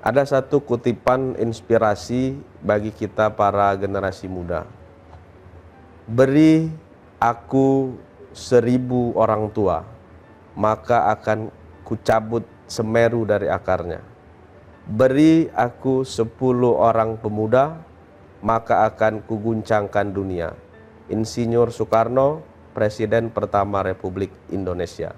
Ada satu kutipan inspirasi bagi kita para generasi muda. Beri aku 1000 orang tua, maka akan kucabut Semeru dari akarnya. Beri aku 10 orang pemuda, maka akan kuguncangkan dunia. Insinyur Soekarno, Presiden pertama Republik Indonesia.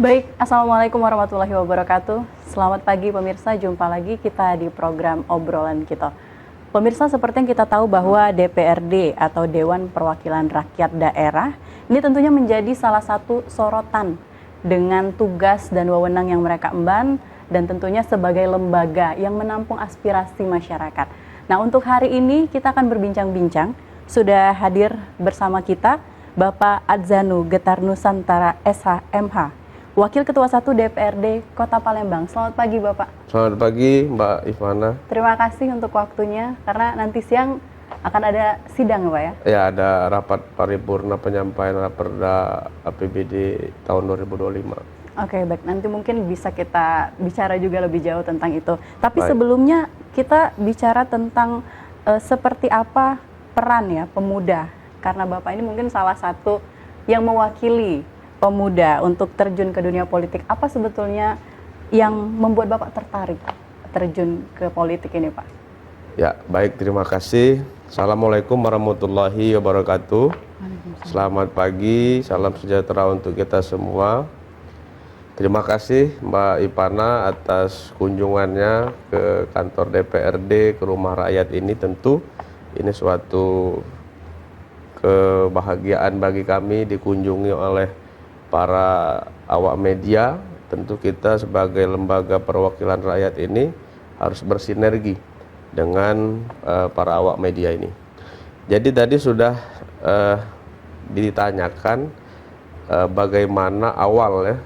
Baik, Assalamualaikum warahmatullahi wabarakatuh. Selamat pagi pemirsa, jumpa lagi kita di program Obrolan Kita. Pemirsa, seperti yang kita tahu bahwa DPRD atau Dewan Perwakilan Rakyat Daerah ini tentunya menjadi salah satu sorotan dengan tugas dan wewenang yang mereka emban dan tentunya sebagai lembaga yang menampung aspirasi masyarakat. Nah, untuk hari ini kita akan berbincang-bincang. Sudah hadir bersama kita Bapak Adzanu Getar Nusantara SH.MH, Wakil Ketua 1 DPRD Kota Palembang. Selamat pagi Bapak. Selamat pagi Mbak Ivana. Terima kasih untuk waktunya, karena nanti siang akan ada sidang Pak ya? Ya, ada rapat paripurna penyampaian Raperda APBD tahun 2025. Oke, baik. Nanti mungkin bisa kita bicara juga lebih jauh tentang itu. Tapi Baik. Sebelumnya kita bicara tentang seperti apa peran ya pemuda. Karena Bapak ini mungkin salah satu yang mewakili pemuda untuk terjun ke dunia politik. Apa sebetulnya yang membuat Bapak tertarik terjun ke politik ini, Pak? Ya, baik, terima kasih. Assalamualaikum warahmatullahi wabarakatuh. Selamat pagi, salam sejahtera untuk kita semua. Terima kasih Mbak Ivana atas kunjungannya ke kantor DPRD, ke rumah rakyat ini. Tentu ini suatu kebahagiaan bagi kami dikunjungi oleh para awak media. Tentu kita sebagai lembaga perwakilan rakyat ini harus bersinergi dengan para awak media ini. Jadi tadi sudah ditanyakan bagaimana awal ya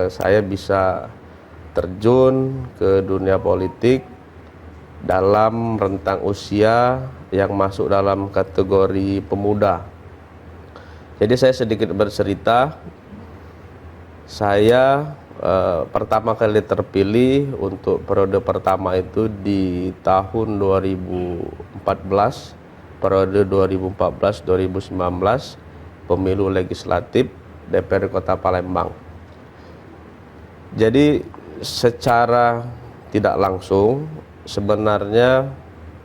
saya bisa terjun ke dunia politik dalam rentang usia yang masuk dalam kategori pemuda. Jadi saya sedikit bercerita. Saya pertama kali terpilih untuk periode pertama itu di tahun 2014, periode 2014-2019, pemilu legislatif DPRD Kota Palembang. Jadi secara tidak langsung sebenarnya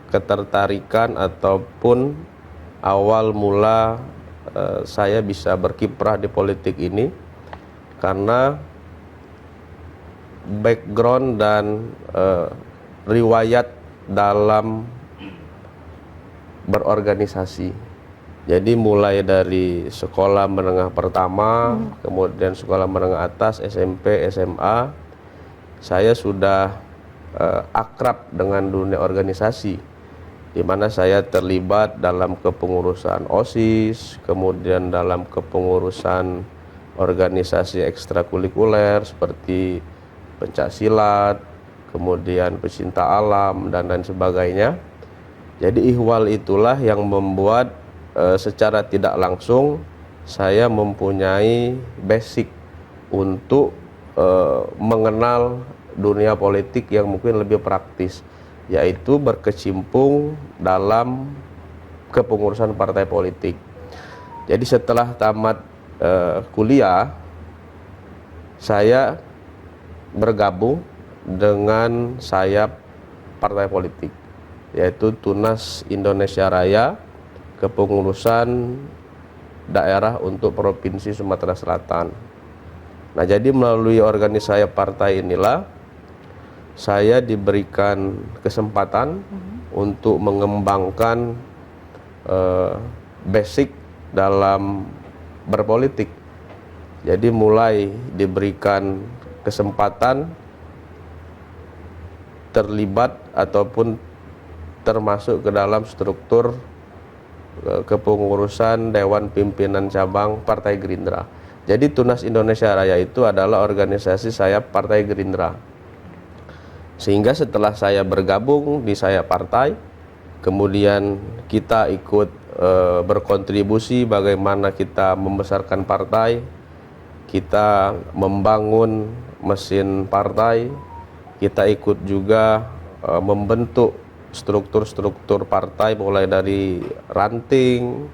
ketertarikan ataupun awal mula saya bisa berkiprah di politik ini karena background dan riwayat dalam berorganisasi. Jadi mulai dari sekolah menengah pertama, kemudian sekolah menengah atas, SMP, SMA, saya sudah akrab dengan dunia organisasi, di mana saya terlibat dalam kepengurusan OSIS, kemudian dalam kepengurusan organisasi ekstrakurikuler seperti pencaksilat, kemudian pecinta alam dan lain sebagainya. Jadi ihwal itulah yang membuat secara tidak langsung saya mempunyai basic untuk mengenal dunia politik yang mungkin lebih praktis, yaitu berkecimpung dalam kepengurusan partai politik. Jadi setelah tamat kuliah, saya bergabung dengan sayap partai politik, yaitu Tunas Indonesia Raya, kepengurusan daerah untuk Provinsi Sumatera Selatan. Nah, jadi melalui organisasi partai inilah saya diberikan kesempatan untuk mengembangkan basic dalam berpolitik. Jadi mulai diberikan kesempatan terlibat ataupun termasuk ke dalam struktur kepengurusan Dewan Pimpinan Cabang Partai Gerindra. Jadi Tunas Indonesia Raya itu adalah organisasi sayap Partai Gerindra. Sehingga setelah saya bergabung di sayap partai, kemudian kita ikut berkontribusi bagaimana kita membesarkan partai, kita membangun mesin partai, kita ikut juga membentuk struktur-struktur partai mulai dari ranting,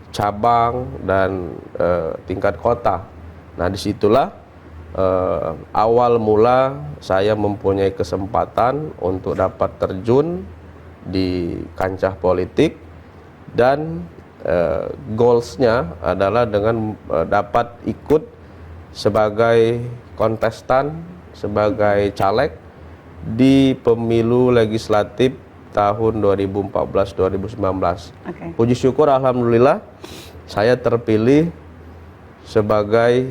cabang, dan tingkat kota. Nah, disitulah awal mula saya mempunyai kesempatan untuk dapat terjun di kancah politik, dan goalsnya adalah dengan dapat ikut sebagai kontestan, sebagai caleg di pemilu legislatif tahun 2014-2019. Oke. Puji syukur alhamdulillah saya terpilih sebagai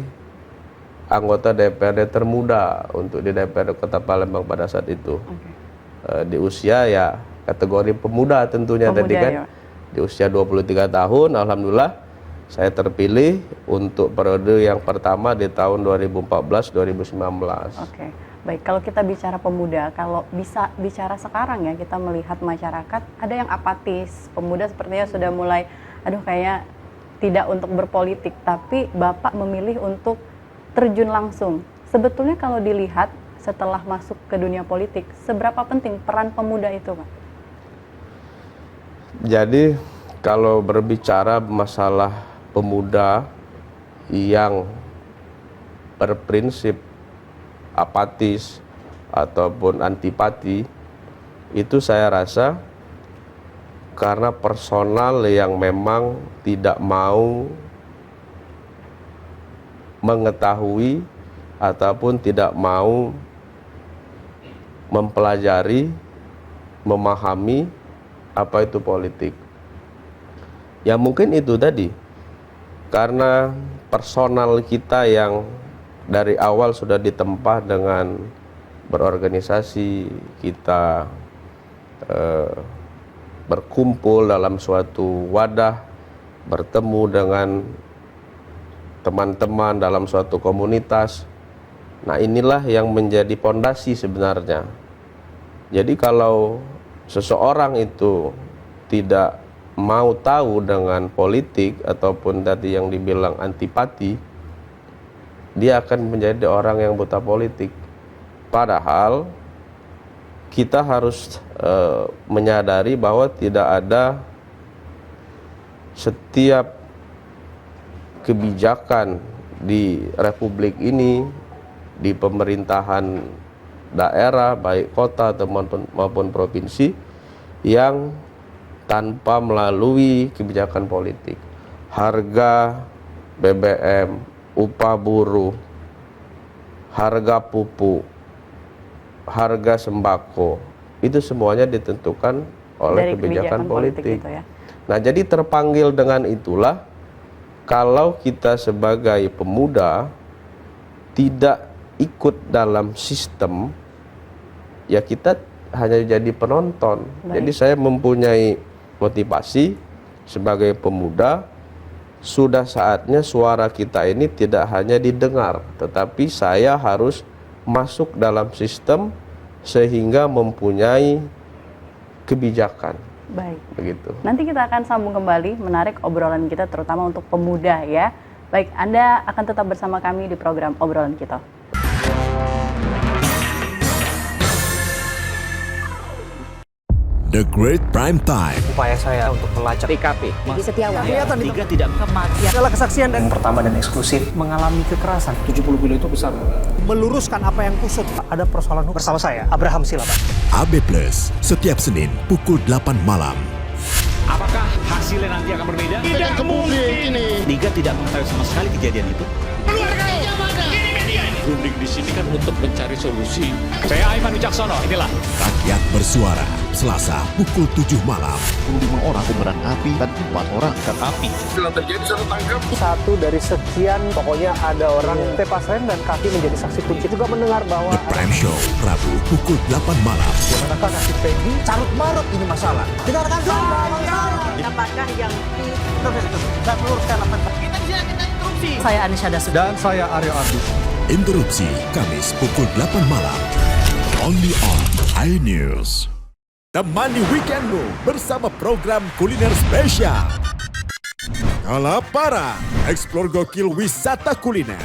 anggota DPRD termuda untuk di DPRD Kota Palembang pada saat itu. Oke. Di usia ya kategori pemuda tentunya tadi kan. Ya. Di usia 23 tahun alhamdulillah saya terpilih untuk periode yang pertama di tahun 2014-2019. Oke. Baik, kalau kita bicara pemuda, kalau bisa bicara sekarang ya, kita melihat masyarakat ada yang apatis. Pemuda sepertinya sudah mulai, aduh kayaknya tidak untuk berpolitik, tapi Bapak memilih untuk terjun langsung. Sebetulnya kalau dilihat setelah masuk ke dunia politik, seberapa penting peran pemuda itu, Pak? Jadi kalau berbicara masalah pemuda yang berprinsip apatis ataupun antipati, itu saya rasa karena personal yang memang tidak mau mengetahui ataupun tidak mau mempelajari, memahami apa itu politik. Ya mungkin itu tadi, karena personal kita yang dari awal sudah ditempa dengan berorganisasi, kita berkumpul dalam suatu wadah, bertemu dengan teman-teman dalam suatu komunitas. Nah, inilah yang menjadi pondasi sebenarnya. Jadi kalau seseorang itu tidak mau tahu dengan politik ataupun tadi yang dibilang antipati, dia akan menjadi orang yang buta politik. Padahal kita harus menyadari bahwa tidak ada setiap kebijakan di republik ini, di pemerintahan daerah, baik kota maupun provinsi, yang tanpa melalui kebijakan politik. Harga BBM, upah buruh, harga pupuk, harga sembako, itu semuanya ditentukan oleh kebijakan politik. Gitu ya. Nah, jadi terpanggil dengan itulah, kalau kita sebagai pemuda tidak ikut dalam sistem, ya kita hanya jadi penonton. Baik. Jadi saya mempunyai motivasi sebagai pemuda, sudah saatnya suara kita ini tidak hanya didengar, tetapi saya harus masuk dalam sistem sehingga mempunyai kebijakan. Baik. Begitu. Nanti kita akan sambung kembali, menarik obrolan kita terutama untuk pemuda ya. Baik, Anda akan tetap bersama kami di program Obrolan Kita. The Great Prime Time. Upaya saya untuk melacak TKP. Di Setiawan. Kelihatan tiga tidak kematian. Adalah kesaksian yang pertama dan eksklusif mengalami kekerasan. 70 kilo itu besar. Meluruskan apa yang kusut. Ada persoalan bersama saya, Abraham Silava. AB Plus, setiap Senin pukul 8 malam. Apakah hasilnya nanti akan berbeda? Tidak mungkin. Liga tidak mengetahui sama sekali kejadian itu. Runding di sini kan untuk mencari solusi. Saya Aiman Wicaksono, inilah. Rakyat bersuara, Selasa pukul 7 malam. 25 orang kobaran api dan 4 orang ikan api. Satu dari sekian, pokoknya ada orang tepas rem dan kaki menjadi saksi kunci. Juga mendengar bahwa The Prime Show, Rabu pukul 8 malam. manakah nasib Peggy carut marut ini masalah. Dengarkan dulu. Apakah yang Saya meluruskan apa saya Anisha Dasud dan saya Aryo Ardi. Interupsi, Kamis pukul 8 malam. Only on iNews. Temani weekendmu bersama program kuliner spesial. Kalaparan, eksplor gokil wisata kuliner.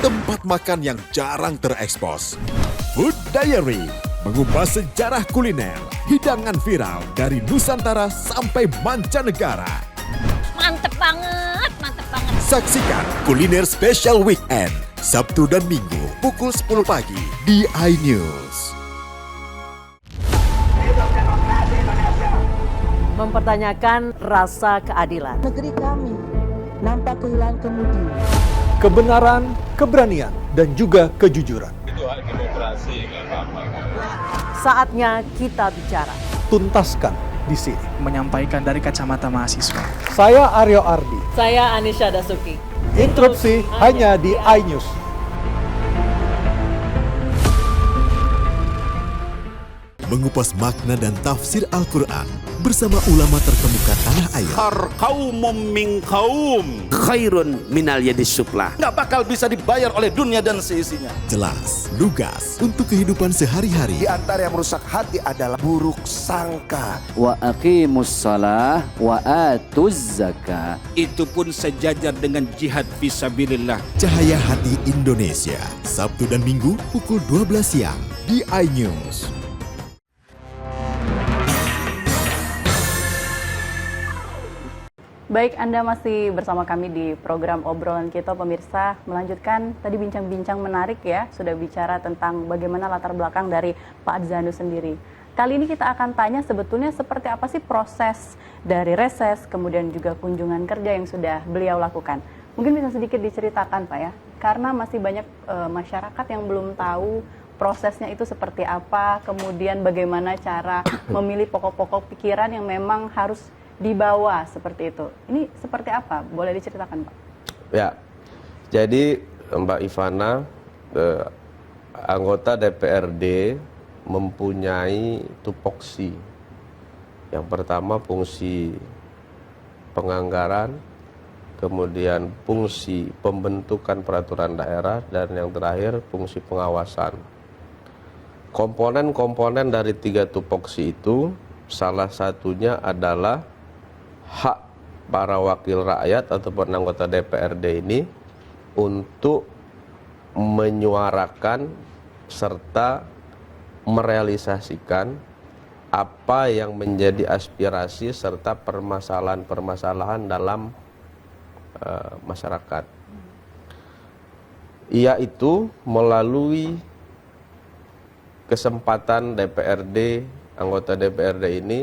tempat makan yang jarang terekspos. Food Diary mengupas sejarah kuliner, hidangan viral dari Nusantara sampai mancanegara. Mantep banget, mantep banget. Saksikan Kuliner Special Weekend, Sabtu dan Minggu pukul 10 pagi di iNews. Mempertanyakan rasa keadilan. Negeri kami nampak kehilangan kemudi. Kebenaran, keberanian, dan juga kejujuran. Saatnya kita bicara. Tuntaskan di sini. Menyampaikan dari kacamata mahasiswa. Saya Aryo Ardi. Saya Anisha Dasuki. Interupsi hanya di iNews. Mengupas makna dan tafsir Al-Quran bersama ulama terkemuka tanah air. Kaumum min kaum khairun minal yadis sufla. Nggak bakal bisa dibayar oleh dunia dan seisinya. Jelas, lugas untuk kehidupan sehari-hari. Di antara yang merusak hati adalah buruk sangka. Wa aqimus shalah wa atuz zakah. Itu pun sejajar dengan jihad fisabilillah. Cahaya Hati Indonesia, Sabtu dan Minggu pukul 12 siang di iNews. Baik, Anda masih bersama kami di program obrolan kita, pemirsa. Melanjutkan tadi bincang-bincang menarik ya, sudah bicara tentang bagaimana latar belakang dari Pak Adzanus sendiri. Kali ini kita akan tanya sebetulnya seperti apa sih proses dari reses, kemudian juga kunjungan kerja yang sudah beliau lakukan. Mungkin bisa sedikit diceritakan Pak ya, karena masih banyak masyarakat yang belum tahu prosesnya itu seperti apa, kemudian bagaimana cara memilih pokok-pokok pikiran yang memang harus dibawa seperti itu. Ini seperti apa? Boleh diceritakan, Pak? Ya, jadi Mbak Ivana, anggota DPRD mempunyai tupoksi. Yang pertama fungsi penganggaran, kemudian fungsi pembentukan peraturan daerah, dan yang terakhir fungsi pengawasan. Komponen-komponen dari 3 tupoksi itu salah satunya adalah hak para wakil rakyat ataupun anggota DPRD ini untuk menyuarakan serta merealisasikan apa yang menjadi aspirasi serta permasalahan-permasalahan dalam masyarakat. Yaitu melalui kesempatan DPRD, anggota DPRD ini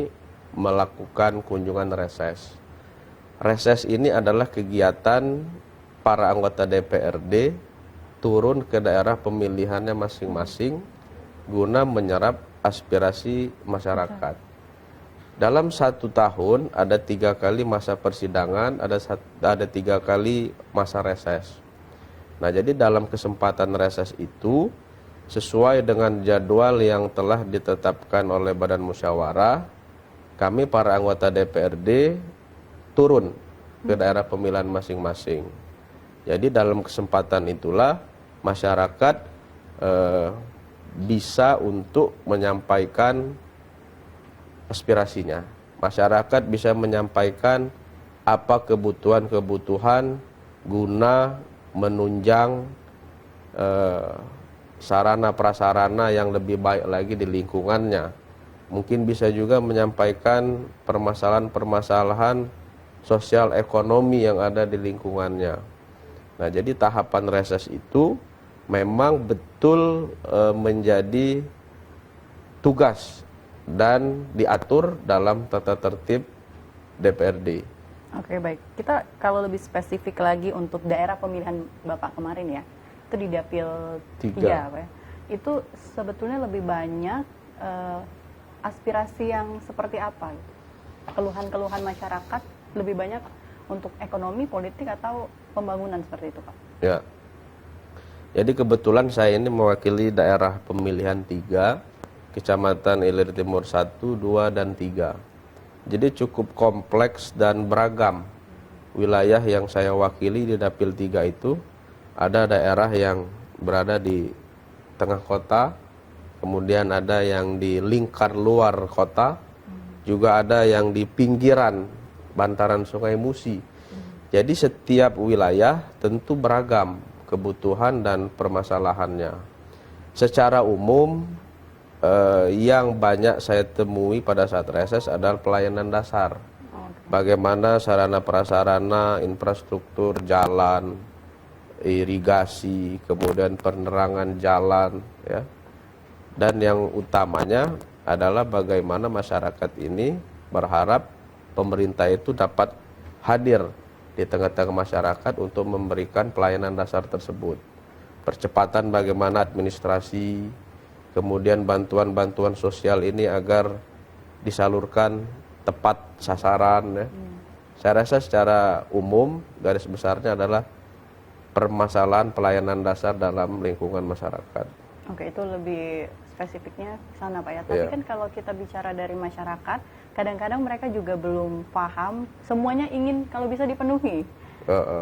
melakukan kunjungan reses. Reses ini adalah kegiatan para anggota DPRD turun ke daerah pemilihannya masing-masing guna menyerap aspirasi masyarakat. Dalam 1 tahun ada 3 kali masa persidangan, ada 3 kali masa reses. Nah, jadi dalam kesempatan reses itu sesuai dengan jadwal yang telah ditetapkan oleh Badan Musyawarah, kami para anggota DPRD turun ke daerah pemilihan masing-masing. Jadi dalam kesempatan itulah masyarakat bisa untuk menyampaikan aspirasinya. Masyarakat bisa menyampaikan apa kebutuhan-kebutuhan guna menunjang sarana prasarana yang lebih baik lagi di lingkungannya. Mungkin bisa juga menyampaikan permasalahan-permasalahan sosial ekonomi yang ada di lingkungannya. Nah, jadi tahapan reses itu memang betul menjadi tugas dan diatur dalam tata tertib DPRD. Oke, baik. Kita kalau lebih spesifik lagi untuk daerah pemilihan Bapak kemarin ya, itu di Dapil 3 Pak ya. Itu sebetulnya lebih banyak aspirasi yang seperti apa? Keluhan-keluhan masyarakat lebih banyak untuk ekonomi, politik, atau pembangunan seperti itu, Pak? Ya. Jadi kebetulan saya ini mewakili daerah pemilihan 3, Kecamatan Ilir Timur 1, 2, dan 3. Jadi cukup kompleks dan beragam wilayah yang saya wakili di Dapil 3 itu. Ada daerah yang berada di tengah kota, kemudian ada yang di lingkar luar kota, juga ada yang di pinggiran bantaran Sungai Musi. Jadi setiap wilayah tentu beragam kebutuhan dan permasalahannya. Secara umum yang banyak saya temui pada saat reses adalah pelayanan dasar. Bagaimana sarana prasarana, infrastruktur, jalan, irigasi, kemudian penerangan jalan, ya. Dan yang utamanya adalah bagaimana masyarakat ini berharap pemerintah itu dapat hadir di tengah-tengah masyarakat untuk memberikan pelayanan dasar tersebut. Percepatan bagaimana administrasi, kemudian bantuan-bantuan sosial ini agar disalurkan tepat sasaran, ya. Saya rasa secara umum garis besarnya adalah permasalahan pelayanan dasar dalam lingkungan masyarakat. Oke, itu lebih spesifiknya ke sana Pak ya. Tapi kan kalau kita bicara dari masyarakat, kadang-kadang mereka juga belum paham, semuanya ingin kalau bisa dipenuhi.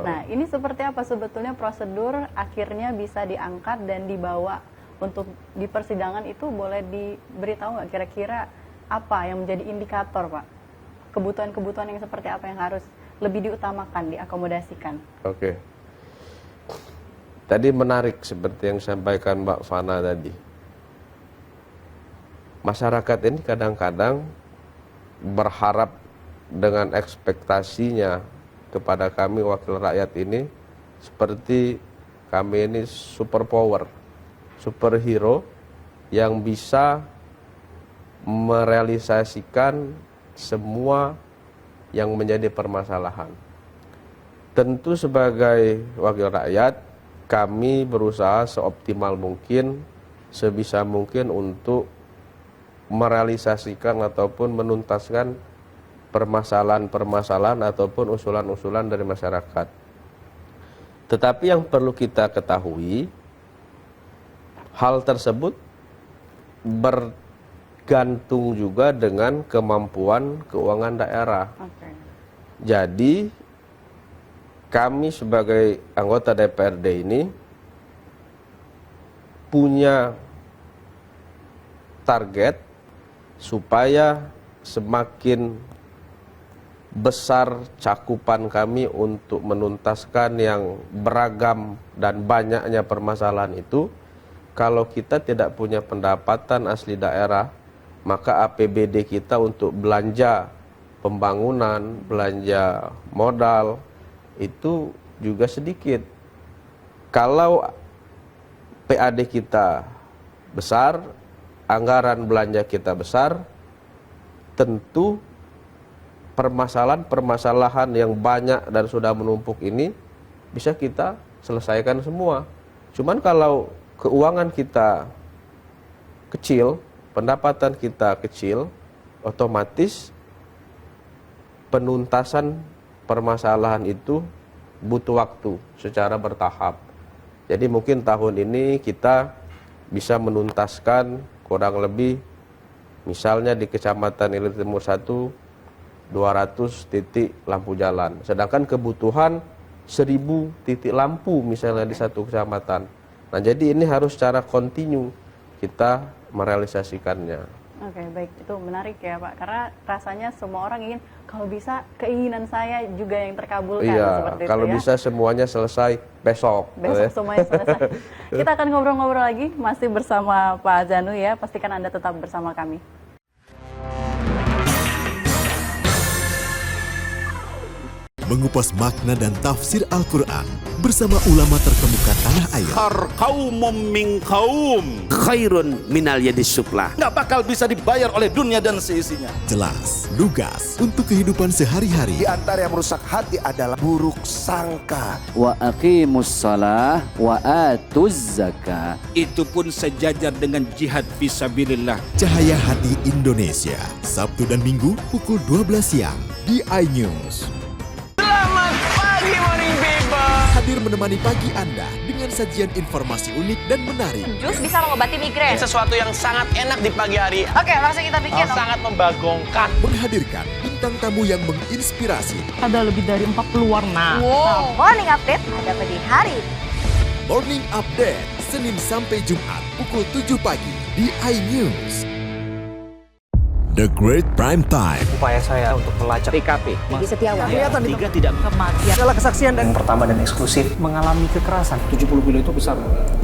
Nah, ini seperti apa sebetulnya prosedur akhirnya bisa diangkat dan dibawa untuk di persidangan itu, boleh diberitahu nggak kira-kira apa yang menjadi indikator Pak? Kebutuhan-kebutuhan yang seperti apa yang harus lebih diutamakan, diakomodasikan? Oke. Tadi menarik seperti yang disampaikan Mbak Fana tadi. Masyarakat ini kadang-kadang berharap dengan ekspektasinya kepada kami wakil rakyat ini seperti kami ini superpower, superhero yang bisa merealisasikan semua yang menjadi permasalahan. Tentu sebagai wakil rakyat, kami berusaha seoptimal mungkin, sebisa mungkin untuk merealisasikan ataupun menuntaskan permasalahan-permasalahan ataupun usulan-usulan dari masyarakat. Tetapi yang perlu kita ketahui, hal tersebut bergantung juga dengan kemampuan keuangan daerah. Jadi kami sebagai anggota DPRD ini punya target supaya semakin besar cakupan kami untuk menuntaskan yang beragam dan banyaknya permasalahan itu. Kalau kita tidak punya pendapatan asli daerah, maka APBD kita untuk belanja pembangunan, belanja modal itu juga sedikit. Kalau PAD kita besar, anggaran belanja kita besar, tentu permasalahan-permasalahan yang banyak dan sudah menumpuk ini bisa kita selesaikan semua. Cuman kalau keuangan kita kecil, pendapatan kita kecil, otomatis penuntasan permasalahan itu butuh waktu secara bertahap. Jadi mungkin tahun ini kita bisa menuntaskan kurang lebih, misalnya di Kecamatan Ilir Timur 1, 200 titik lampu jalan. Sedangkan kebutuhan 1000 titik lampu misalnya di satu kecamatan. Nah, jadi ini harus secara kontinu kita merealisasikannya. Oke, baik. Itu menarik ya Pak. Karena rasanya semua orang ingin, kalau bisa keinginan saya juga yang terkabulkan. Iya, seperti kalau itu ya. bisa semuanya selesai besok. Besok semuanya selesai. Kita akan ngobrol-ngobrol lagi, masih bersama Pak Zanu ya. Pastikan Anda tetap bersama kami. Mengupas makna dan tafsir Al-Quran bersama ulama terkemuka tanah air. Qaumum min qaum khairun minal yadis sufla. Nggak bakal bisa dibayar oleh dunia dan seisinya. Jelas, lugas untuk kehidupan sehari-hari. Di antara yang merusak hati adalah buruk sangka. Wa aqimus shalah wa atuz zakah. Itu pun sejajar dengan jihad fisabilillah. Cahaya Hati Indonesia, Sabtu dan Minggu pukul 12 siang di iNews. Selamat pagi Morning People. Hadir menemani pagi Anda dengan sajian informasi unik dan menarik. Jus bisa mengobati migrain. Sesuatu yang sangat enak di pagi hari. Oke, langsung kita bikin. Sangat membagongkan. Menghadirkan bintang tamu yang menginspirasi. Ada lebih dari 40 warna. Wow. Morning Update ada di hari ini. Morning Update, Senin sampai Jumat pukul 7 pagi di iNews. The Great Prime Time. Upaya saya untuk melacak TKP. Jadi Setiawan. kelihatan di Tiga tidak Kematian. adalah kesaksian yang pertama dan eksklusif mengalami kekerasan. 70 kilo itu besar.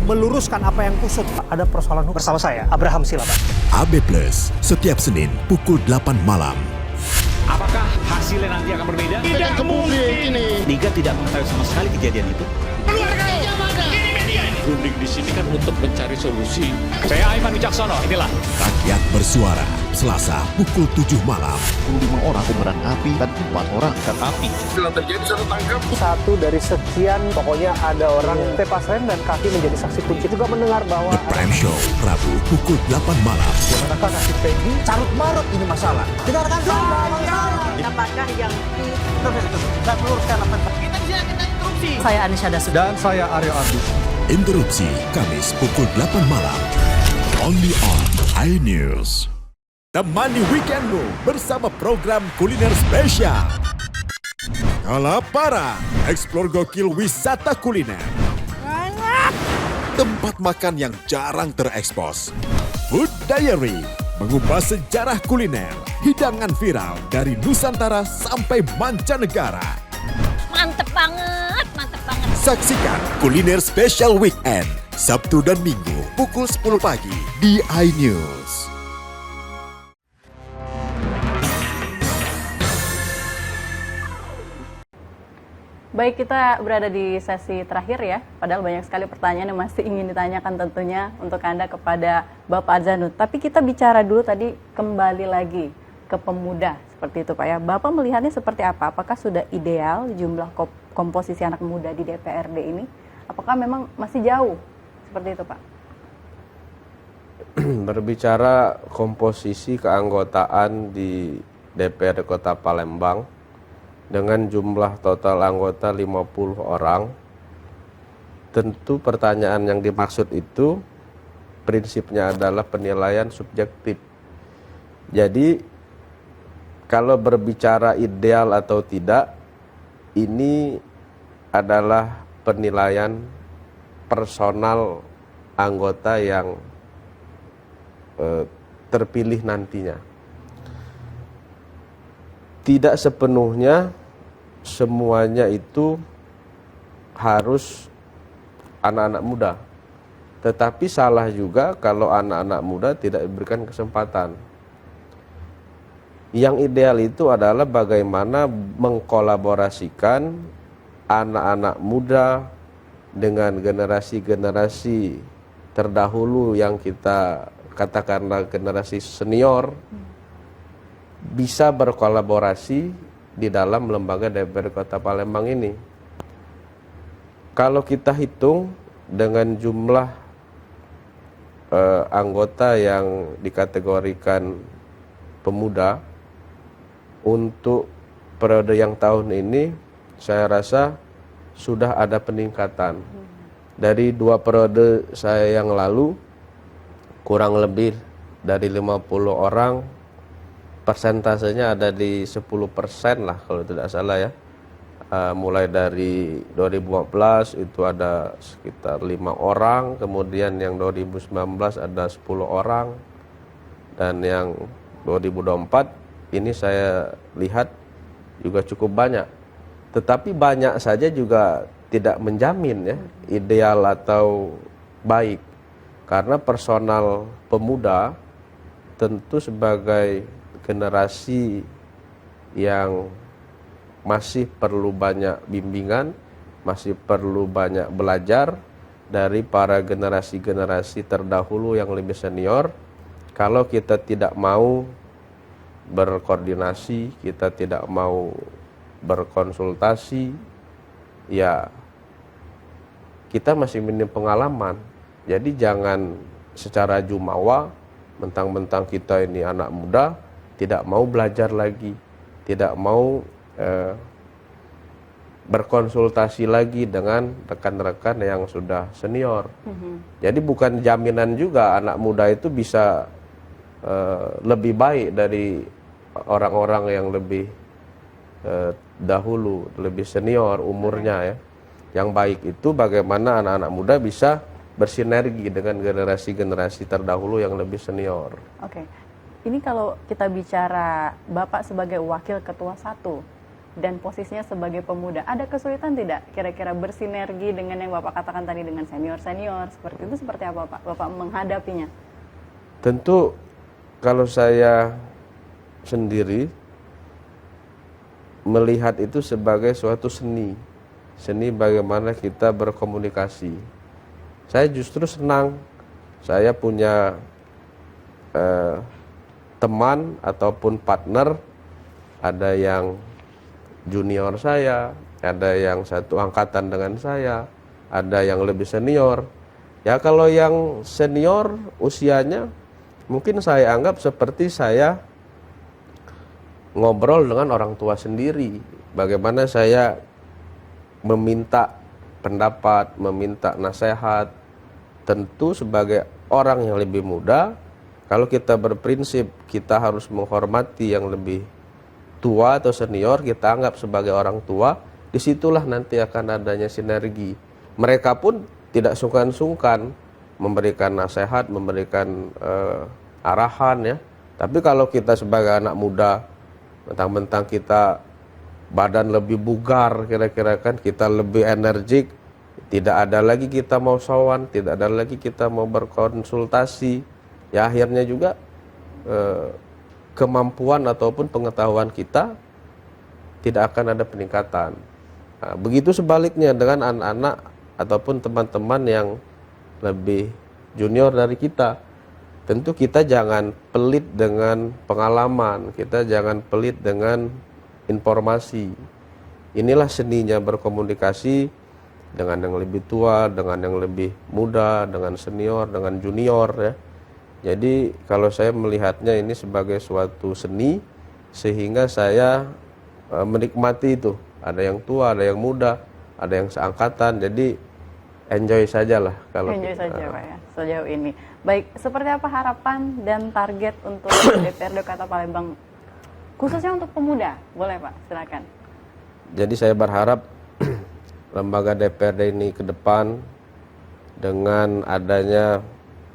Meluruskan apa yang kusut. Ada persoalan hukum bersama saya, Abraham Silabak. AB Plus, setiap Senin pukul 8 malam. Apakah hasilnya nanti akan berbeda? Tidak mungkin. Liga tidak mengetahui sama sekali kejadian itu. Runding di sini kan untuk mencari solusi. Saya Aiman Wicaksono, inilah. Rakyat bersuara, Selasa pukul 7 malam. 5 orang kobaran api dan 4 orang api. Satu dari sekian, pokoknya ada orang tepas rem dan kaki menjadi saksi kunci. Juga mendengar bahwa The Prime Show, Rabu pukul 8 malam. manakah nasib Peggy? Carut marut ini masalah. Kita akan Apakah yang saya meluruskan apa kita bisa interupsi? Saya Anisha Dasuki. dan saya Aryo Ardi. Interupsi Kamis pukul 8 malam. Only on iNews. Temani weekendmu bersama program kuliner spesial. Kalaparan, eksplor gokil wisata kuliner. Tempat makan yang jarang terekspos. Food Diary, mengupas sejarah kuliner, hidangan viral dari Nusantara sampai mancanegara. Mantep banget, mantep banget. Saksikan Kuliner Special Weekend, Sabtu dan Minggu pukul 10 pagi di iNews. Baik, kita berada di sesi terakhir ya. Padahal banyak sekali pertanyaan yang masih ingin ditanyakan tentunya untuk Anda kepada Bapak Adzanud. Tapi kita bicara dulu tadi kembali lagi ke pemuda seperti itu Pak ya. Bapak melihatnya seperti apa? Apakah sudah ideal jumlah komposisi anak muda di DPRD ini? Apakah memang masih jauh seperti itu Pak? Berbicara komposisi keanggotaan di DPRD Kota Palembang dengan jumlah total anggota 50 orang, tentu pertanyaan yang dimaksud itu prinsipnya adalah penilaian subjektif. Jadi kalau berbicara ideal atau tidak, ini adalah penilaian personal anggota yang terpilih nantinya. Tidak sepenuhnya semuanya itu harus anak-anak muda. Tetapi salah juga kalau anak-anak muda tidak diberikan kesempatan. Yang ideal itu adalah bagaimana mengkolaborasikan anak-anak muda dengan generasi-generasi terdahulu yang kita katakanlah generasi senior, bisa berkolaborasi di dalam lembaga DPRD Kota Palembang ini. Kalau kita hitung dengan jumlah anggota yang dikategorikan pemuda untuk periode yang tahun ini, saya rasa sudah ada peningkatan. Dari 2 periode saya yang lalu, kurang lebih dari 50 orang, persentasenya ada di 10% lah kalau tidak salah ya. Mulai dari 2015 itu ada sekitar 5 orang, kemudian yang 2019 ada 10 orang, dan yang 2024 ini saya lihat juga cukup banyak. Tetapi banyak saja juga tidak menjamin ya ideal atau baik, karena personal pemuda tentu sebagai generasi yang masih perlu banyak bimbingan, masih perlu banyak belajar dari para generasi-generasi terdahulu yang lebih senior. Kalau kita tidak mau berkoordinasi, kita tidak mau berkonsultasi, ya kita masih minim pengalaman. Jadi jangan secara jumawa mentang-mentang kita ini anak muda tidak mau belajar lagi, tidak mau berkonsultasi lagi dengan rekan-rekan yang sudah senior. Jadi bukan jaminan juga anak muda itu bisa lebih baik dari orang-orang yang lebih dahulu, lebih senior umurnya ya. Yang baik itu bagaimana anak-anak muda bisa bersinergi dengan generasi-generasi terdahulu yang lebih senior. Oke. ini kalau kita bicara Bapak sebagai wakil ketua 1 dan posisinya sebagai pemuda, ada kesulitan tidak kira-kira bersinergi dengan yang Bapak katakan tadi dengan senior-senior seperti itu, seperti apa Pak? Bapak menghadapinya? Tentu kalau saya sendiri melihat itu sebagai suatu seni bagaimana kita berkomunikasi. Saya justru senang, saya punya teman ataupun partner, ada yang junior saya, ada yang satu angkatan dengan saya, ada yang lebih senior. Ya kalau yang senior usianya mungkin saya anggap seperti saya ngobrol dengan orang tua sendiri. Bagaimana saya meminta pendapat, meminta nasihat. Tentu sebagai orang yang lebih muda, kalau kita berprinsip kita harus menghormati yang lebih tua atau senior, kita anggap sebagai orang tua, disitulah nanti akan adanya sinergi. Mereka pun tidak sungkan-sungkan memberikan nasihat, memberikan arahan ya. Tapi kalau kita sebagai anak muda, mentang-mentang kita badan lebih bugar, kira-kira kan kita lebih energik, tidak ada lagi kita mau sowan, tidak ada lagi kita mau berkonsultasi, ya akhirnya juga kemampuan ataupun pengetahuan kita tidak akan ada peningkatan. Nah, begitu sebaliknya dengan anak-anak ataupun teman-teman yang lebih junior dari kita. Tentu kita jangan pelit dengan pengalaman, kita jangan pelit dengan informasi. Inilah seninya berkomunikasi dengan yang lebih tua, dengan yang lebih muda, dengan senior, dengan junior ya. Jadi kalau saya melihatnya ini sebagai suatu seni, sehingga saya menikmati itu. Ada yang tua, ada yang muda, ada yang seangkatan. Jadi enjoy sajalah kalau enjoy saja Pak ya sejauh ini. Baik, seperti apa harapan dan target untuk DPRD Kota Palembang khususnya untuk pemuda? Boleh Pak, silakan. Jadi saya berharap lembaga DPRD ini ke depan dengan adanya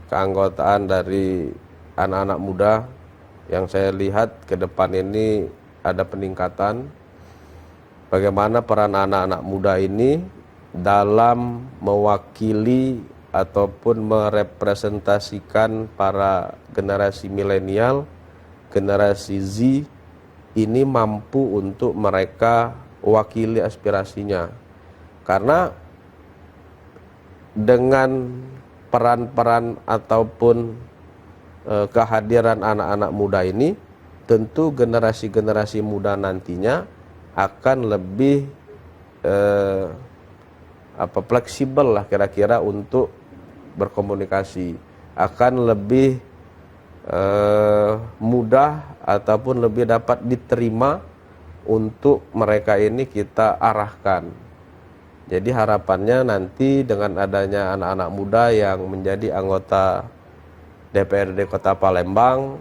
keanggotaan dari anak-anak muda yang saya lihat ke depan ini ada peningkatan. Bagaimana peran anak-anak muda ini dalam mewakili ataupun merepresentasikan para generasi milenial, generasi Z ini mampu untuk mereka wakili aspirasinya. Karena dengan peran-peran ataupun kehadiran anak-anak muda ini, tentu generasi-generasi muda nantinya akan lebih fleksibel lah kira-kira untuk berkomunikasi, akan lebih mudah ataupun lebih dapat diterima untuk mereka ini kita arahkan. Jadi harapannya nanti dengan adanya anak-anak muda yang menjadi anggota DPRD Kota Palembang,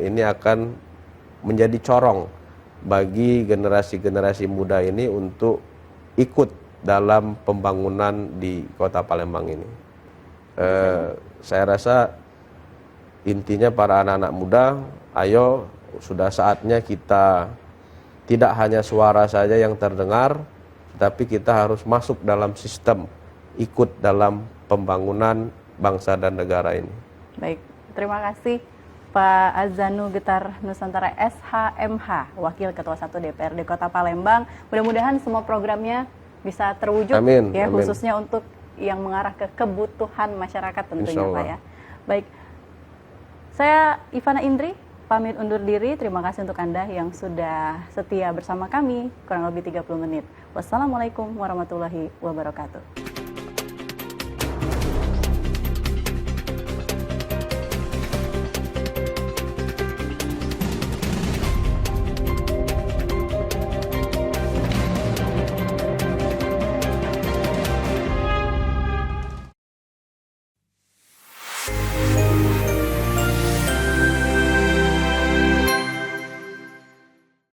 ini akan menjadi corong bagi generasi-generasi muda ini untuk ikut dalam pembangunan di Kota Palembang ini. Saya rasa intinya para anak-anak muda, ayo sudah saatnya kita tidak hanya suara saja yang terdengar, tapi kita harus masuk dalam sistem, ikut dalam pembangunan bangsa dan negara ini. Baik, terima kasih Pak Azanu Getar Nusantara SHMH, Wakil Ketua 1 DPRD Kota Palembang. Mudah-mudahan semua programnya bisa terwujud, amin, ya, amin. khususnya untuk yang mengarah ke kebutuhan masyarakat tentunya Pak ya. Baik, saya Ivana Indri, pamit undur diri. Terima kasih untuk Anda yang sudah setia bersama kami kurang lebih 30 menit. Wassalamualaikum warahmatullahi wabarakatuh.